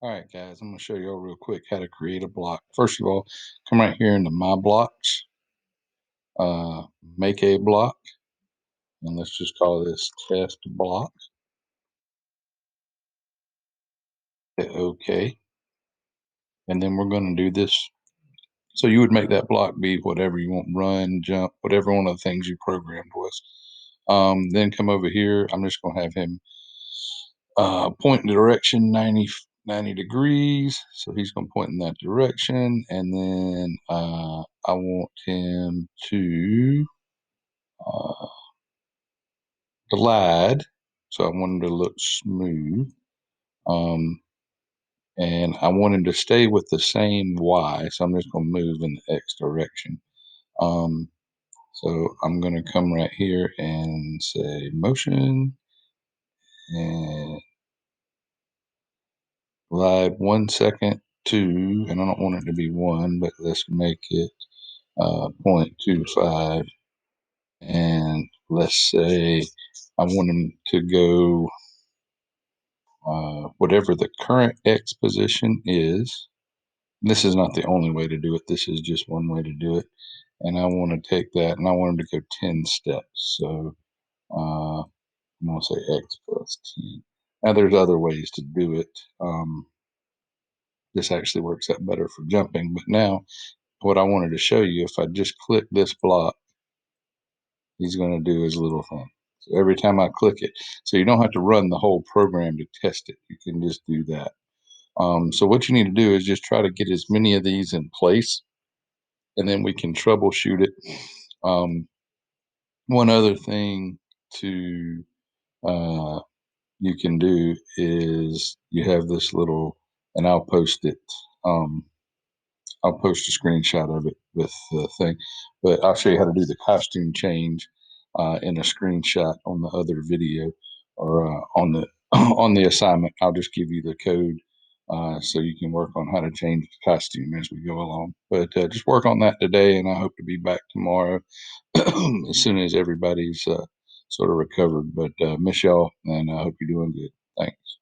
All right, guys, I'm going to show you all real quick how to create a block. First of all, come right here into My Blocks, uh, make a block, and let's just call this test block. Hit OK. And then we're going to do this. So you would make that block be whatever you want, run, jump, whatever one of the things you programmed was. Then come over here. I'm just going to have him point in the direction 90 degrees. So he's going to point in that direction. And then I want him to uh, glide. So I want him to look smooth. Um, and I want him to stay with the same Y. So I'm just going to move in the X direction. Um, so I'm going to come right here and say motion and glide 1 second, 2, and I don't want it to be 1, but let's make it 0.25. And let's say I want him to go whatever the current X position is. This is not the only way to do it. This is just one way to do it. And I want to take that and I want him to go 10 steps. So I'm going to say X plus 10. Now there's other ways to do it. This actually works out better for jumping. But now what I wanted to show you, if I just click this block, he's going to do his little thing. So every time I click it, so you don't have to run the whole program to test it. You can just do that. So what you need to do is just try to get as many of these in place, and then we can troubleshoot it. One other thing to uh, you can do is you have this little, and I'll post it. Um, I'll post a screenshot of it with the thing, but I'll show you how to do the costume change in a screenshot on the other video or on the on the assignment. I'll just give you the code so you can work on how to change the costume as we go along. But just work on that today, and I hope to be back tomorrow as soon as everybody's sort of recovered. But miss y'all, and I hope you're doing good. Thanks.